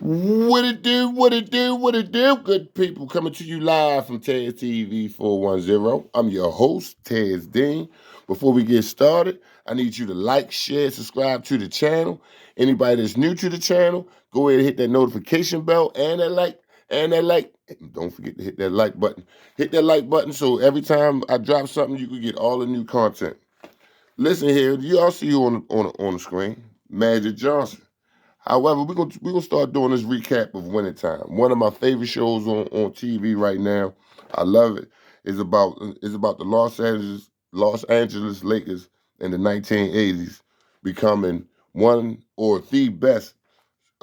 What it do, what it do, what it do, good people. Coming to you live from Ted's TV 410. I'm your host, Ted's Dean. Before we get started, I need you to like, share, subscribe to the channel. Anybody that's new to the channel, go ahead and hit that notification bell and that like, and don't forget to hit that like button. Hit that like button so every time I drop something, you can get all the new content. Listen here, you all see you on the screen, Magic Johnson. However, we're gonna start doing this recap of Winning Time. One of my favorite shows on TV right now. I love it. It's about the Los Angeles Lakers in the 1980s becoming one or the best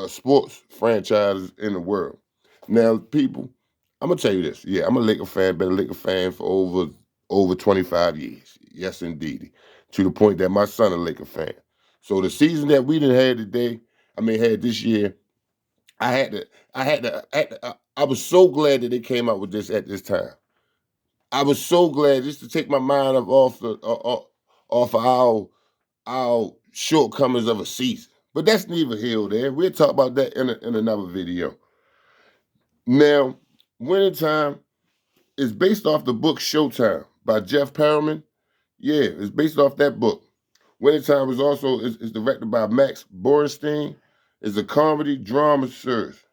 sports franchises in the world. Now, people, I'm gonna tell you this. Yeah, I'm a Laker fan. Been a Laker fan for over 25 years. Yes, indeed. To the point that my son a Laker fan. So the season that we done had today, had this year, I was so glad that they came out with this at this time. I was so glad just to take my mind off of our shortcomings of a season. But that's neither here nor there. We'll talk about that in another video. Now, Winning Time is based off the book Showtime by Jeff Perelman. Yeah, it's based off that book. Winning Time is directed by Max Borenstein. It's a comedy drama series.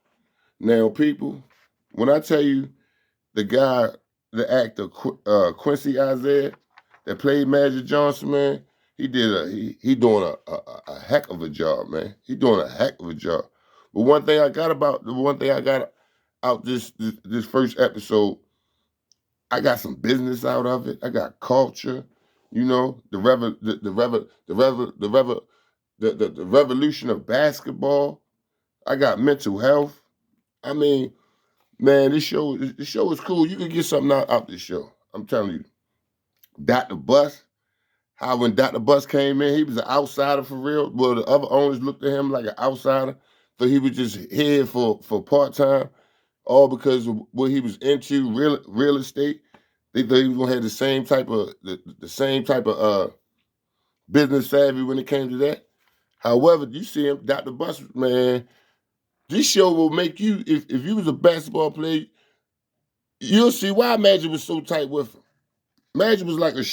Now, people, when I tell you the actor Quincy Isaiah that played Magic Johnson, man, he doing a heck of a job, man. He doing a heck of a job. But one thing I got out this first episode, I got some business out of it. I got culture, the revolution of basketball. I got mental health. I mean, man, this show is cool. You can get something out this show. I'm telling you. Dr. Bus, how when Dr. Bus came in, he was an outsider for real. Well, the other owners looked at him like an outsider. So he was just here for part-time, all because of what he was into, real estate. They thought he was gonna have the same type of business savvy when it came to that. However, you see him, Dr. Bus, man, this show will make you, if you was a basketball player, you'll see why Magic was so tight with him. Magic was like a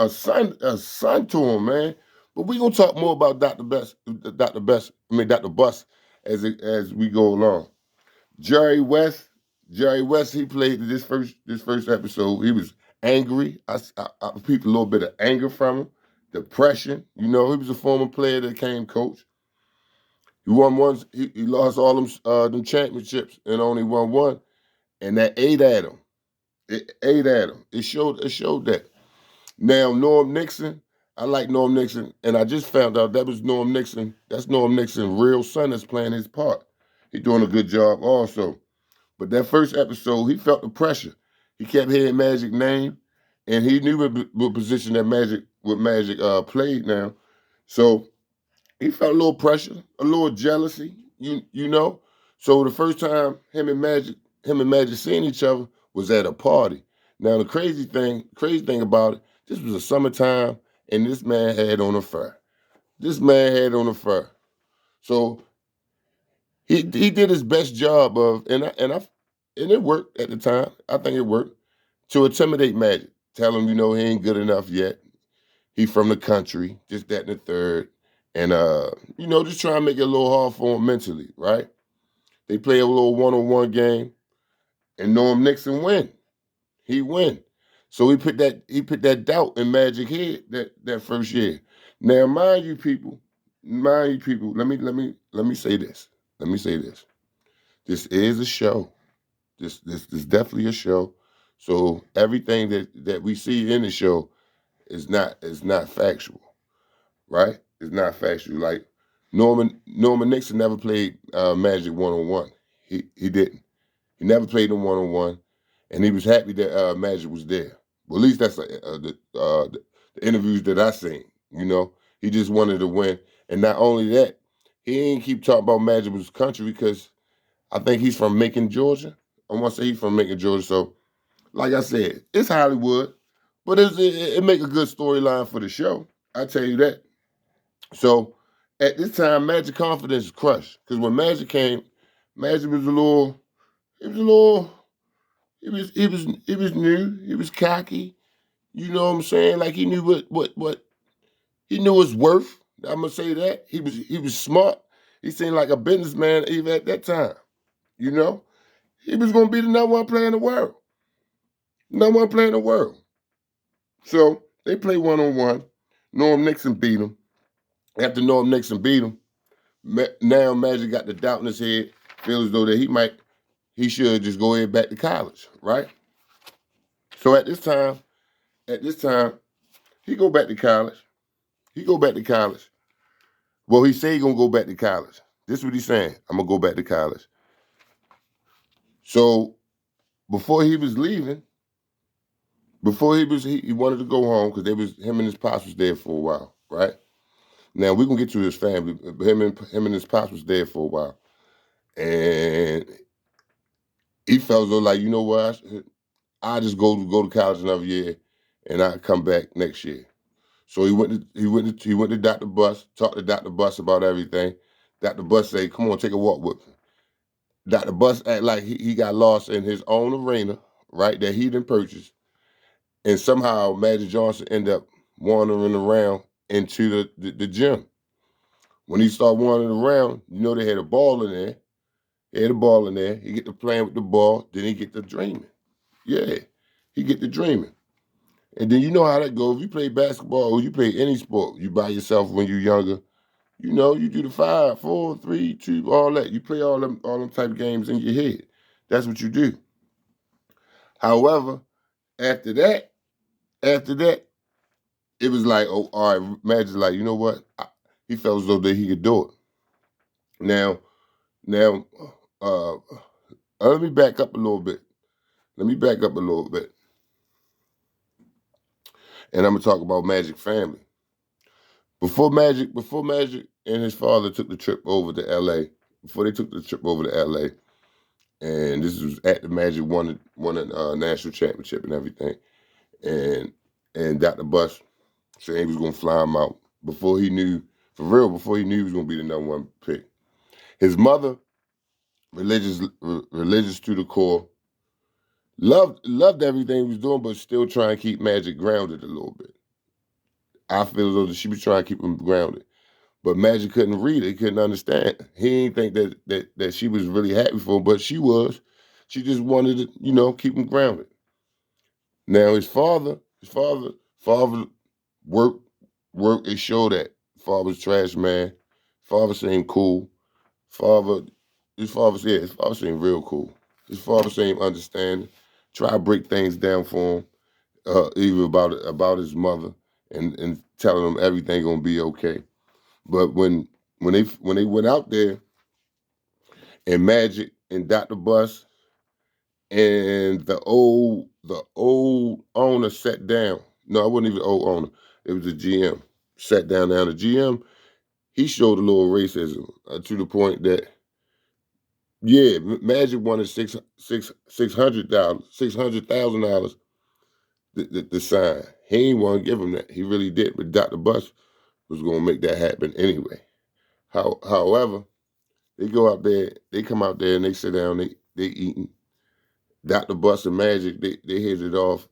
son to him, man. But we're gonna talk more about Dr. Bus as we go along. Jerry West, he played this first episode. He was angry. I peeped a little bit of anger from him, depression. He was a former player that became coach. He won once. He lost all them championships and only won one, and that ate at him. It ate at him. It showed that. Now Norm Nixon, I like Norm Nixon, and I just found out that was Norm Nixon. That's Norm Nixon's real son that's playing his part. He's doing a good job also. But that first episode, he felt the pressure. He kept hearing Magic name, and he knew what position that Magic played now. So he felt a little pressure, a little jealousy, you know. So the first time him and Magic seeing each other was at a party. Now the crazy thing about it, this was a summertime, and this man had on a fur. So he did his best job of, and it worked at the time. I think it worked to intimidate Magic, tell him he ain't good enough yet. He from the country, just that and the third, and just try and make it a little hard for him mentally, right? They play a little one-on-one game, and Norm Nixon win. He win. So he put that doubt in Magic head that first year. Now, mind you, people. Let me say this. This is a show. This is definitely a show. So everything that we see in the show is not factual, right? It's not factual. Like Norman Nixon never played Magic 1-on-1. He didn't. He never played him 1-on-1, and he was happy that Magic was there. Well, at least that's the interviews that I seen. He just wanted to win, and not only that, he ain't keep talking about Magic was country because I think he's from Macon, Georgia. I want to say he's from Macon, Georgia. So, like I said, it's Hollywood, but it make a good storyline for the show. I tell you that. So, at this time, Magic confidence is crushed because when Magic came, Magic was a little, he was a little, he was new, he was cocky. You know what I'm saying? Like he knew what he knew his worth. I'm gonna say that he was smart. He seemed like a businessman even at that time. You know, he was gonna be the number one player in the world. Number one player in the world. So they play 1-on-1. Norm Nixon beat him. After Norm Nixon beat him, now Magic got the doubt in his head, feels as though that he should just go ahead back to college, right? So at this time, he go back to college. He go back to college. Well, he say he gonna go back to college. This is what he's saying. I'm gonna go back to college. So before he was leaving, he wanted to go home because him and his pops was there for a while, right? Now we're gonna get to his family. Him and his pops was there for a while. And he felt as though like, you know what, I just go to college another year and I come back next year. So he went to Dr. Bus, talked to Dr. Bus about everything. Dr. Bus say, come on, take a walk with me. Dr. Bus act like he got lost in his own arena, right, that he didn't purchase. And somehow Magic Johnson ended up wandering around into the gym. When he started wandering around, you know they had a ball in there. He had a ball in there. He get to playing with the ball, then he get to dreaming. Yeah, he get to dreaming. And then you know how that goes. If you play basketball or you play any sport, you by yourself when you're younger, you know, you do the 5, 4, 3, 2, all that. You play all them type of games in your head. That's what you do. However, after that, it was like, oh, all right, Magic's like, you know what? He felt as though that he could do it. Now, let me back up a little bit. And I'm gonna talk about Magic family. Before Magic and his father took the trip over to LA, and this was at the Magic won a national championship and everything. And Dr. Bush said he was gonna fly him out before he knew, for real, before he knew he was gonna be the number one pick. His mother, religious to the core, loved everything he was doing, but still trying to keep Magic grounded a little bit. I feel as though she was trying to keep him grounded. But Magic couldn't read it, he couldn't understand. He didn't think that she was really happy for him, but she was. She just wanted to, you know, keep him grounded. Now his father worked and showed that. Father's trash man. Father seemed cool. His father seemed real cool. His father seemed understanding. Try to break things down for him, even about his mother, and telling him everything gonna be okay. But when they went out there, and Magic and Dr. Bus and the old owner sat down. No, it wasn't even the old owner. It was the GM. Sat down. Now the GM, he showed a little racism to the point that, yeah, Magic wanted $600,000 to sign. He ain't want to give him that. He really did, but Dr. Bus was going to make that happen anyway. However, they go out there, they come out there and they sit down, they eating. Dr. Bus and Magic, they hit it off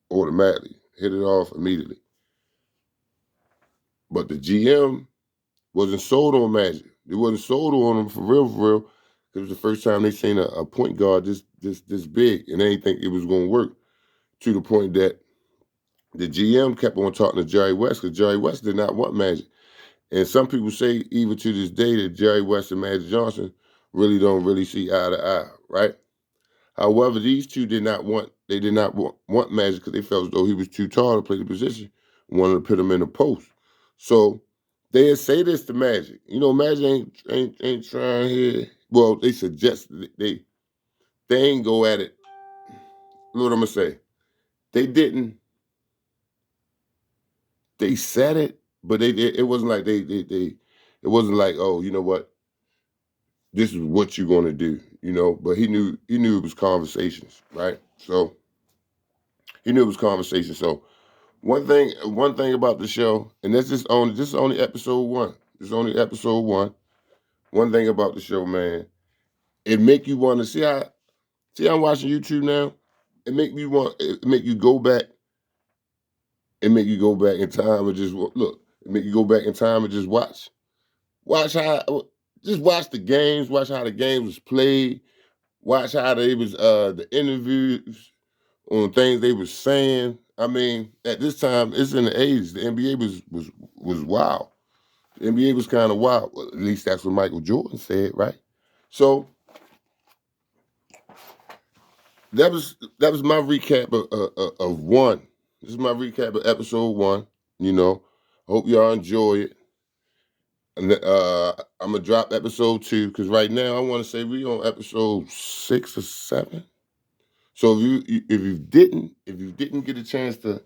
automatically, hit it off immediately. But the GM wasn't sold on Magic. They wasn't sold on him for real. It was the first time they seen a point guard this big, and they didn't think it was going to work. To the point that the GM kept on talking to Jerry West because Jerry West did not want Magic. And some people say even to this day that Jerry West and Magic Johnson don't really see eye to eye, right? However, these two did not want Magic because they felt as though he was too tall to play the position, wanted to put him in the post. So they say this to Magic. You know, Magic ain't trying here. Well, they suggested they ain't go at it. Look what I'm gonna say. They didn't. They said it, but it wasn't like it wasn't like, oh, you know what, this is what you're gonna do, you know. But he knew it was conversations, right? So he knew it was conversation. So one thing about the show, and this is only episode one. This is only episode one. One thing about the show, man, It make you want to see how I'm watching YouTube now. It make you go back. It make you go back in time and just look. It make you go back in time and just watch how just watch the games. Watch how the games was played. Watch how they was the interviews on things they was saying. I mean, at this time, it's in the 80s. The NBA was wild. The NBA was kind of wild. Well, at least that's what Michael Jordan said, right? So that was my recap of one. This is my recap of episode one. You know, hope y'all enjoy it. And I'm gonna drop episode two because right now I want to say we on episode 6 or 7. So if you didn't get a chance to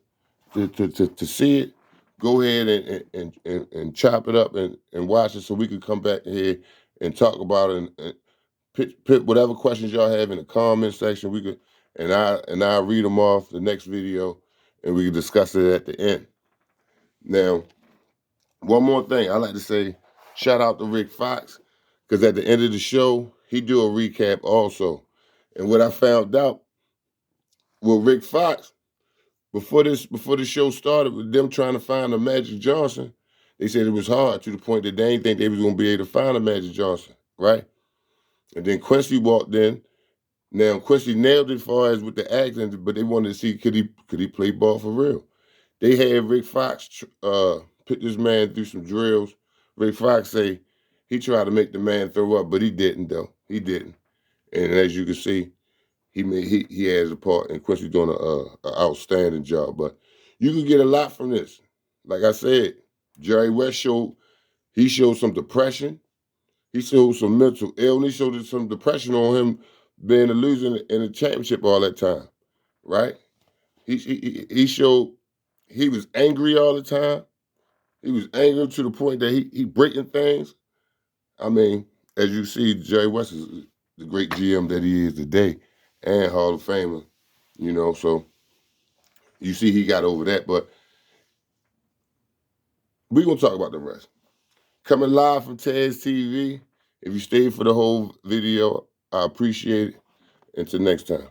see it, go ahead and chop it up and watch it so we can come back here and talk about it and put whatever questions y'all have in the comment section. We could and I read them off the next video and we can discuss it at the end. Now, one more thing I like to say, shout out to Rick Fox because at the end of the show he do a recap also. And what I found out with Rick Fox before the show started with them trying to find a Magic Johnson, they said it was hard to the point that they didn't think they was gonna be able to find a Magic Johnson, right? And then Quincy walked in. Now Quincy nailed it as far as with the accent, but they wanted to see could he play ball for real. They had Rick Fox put this man through some drills. Rick Fox say he tried to make the man throw up, but he didn't though. He didn't. And as you can see, he has a part, and Quincy doing a outstanding job. But you can get a lot from this. Like I said, Jerry West showed some depression. He showed some mental illness. He showed some depression on him being a loser in a championship all that time, right? He showed he was angry all the time. He was angry to the point that he breaking things. I mean, as you see, Jerry West is the great GM that he is today and Hall of Famer, so you see he got over that. But we're going to talk about the rest. Coming live from Ted's TV. If you stayed for the whole video, I appreciate it. Until next time.